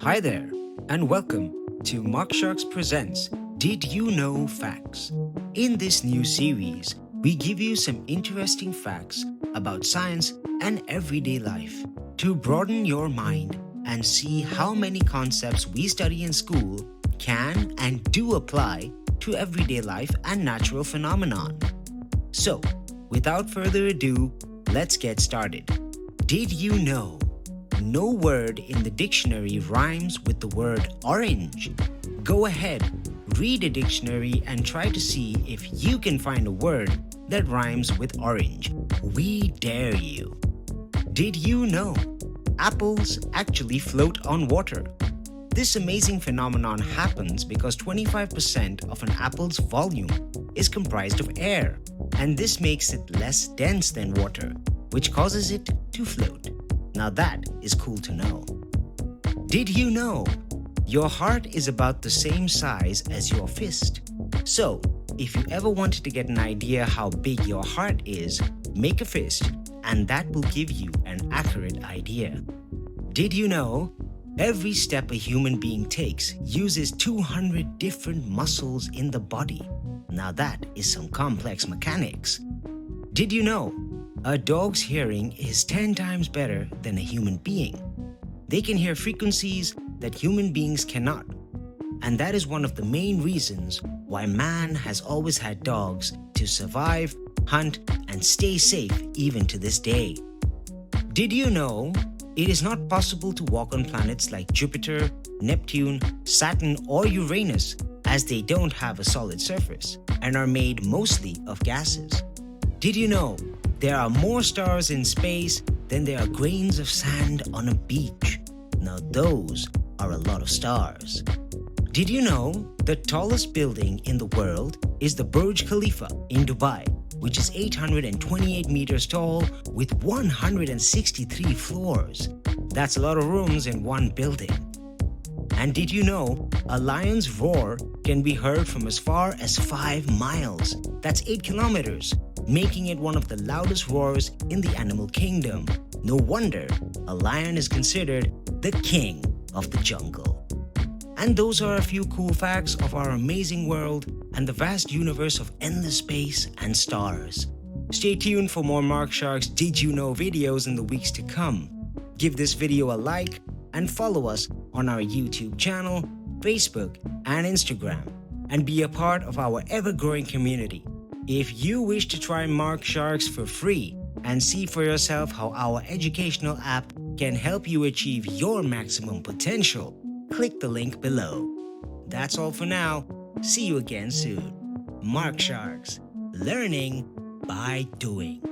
Hi there, and welcome to MarkSharks Presents Did You Know Facts? In this new series, we give you some interesting facts about science and everyday life to broaden your mind and see how many concepts we study in school can and do apply to everyday life and natural phenomenon. So, without further ado, let's get started. Did you know? No word in the dictionary rhymes with the word orange. Go ahead, read a dictionary and try to see if you can find a word that rhymes with orange. We dare you. Did you know? Apples actually float on water. This amazing phenomenon happens because 25% of an apple's volume is comprised of air, and this makes it less dense than water, which causes it to float. Now that is cool to know. Did you know? Your heart is about the same size as your fist. So, if you ever wanted to get an idea how big your heart is, make a fist, and that will give you an accurate idea. Did you know? Every step a human being takes uses 200 different muscles in the body. Now that is some complex mechanics. Did you know? A dog's hearing is 10 times better than a human being. They can hear frequencies that human beings cannot. And that is one of the main reasons why man has always had dogs to survive, hunt, and stay safe even to this day. Did you know? It is not possible to walk on planets like Jupiter, Neptune, Saturn, or Uranus, as they don't have a solid surface and are made mostly of gases. Did you know? There are more stars in space than there are grains of sand on a beach. Now those are a lot of stars. Did you know the tallest building in the world is the Burj Khalifa in Dubai, which is 828 meters tall with 163 floors. That's a lot of rooms in one building. And did you know a lion's roar can be heard from as far as 5 miles? That's 8 kilometers. Making it one of the loudest roars in the animal kingdom. No wonder a lion is considered the king of the jungle. And those are a few cool facts of our amazing world and the vast universe of endless space and stars. Stay tuned for more MarkSharks Did You Know videos in the weeks to come. Give this video a like and follow us on our YouTube channel, Facebook, and Instagram, and be a part of our ever-growing community. If you wish to try MarkSharks for free and see for yourself how our educational app can help you achieve your maximum potential, click the link below. That's all for now. See you again soon. MarkSharks, learning by doing.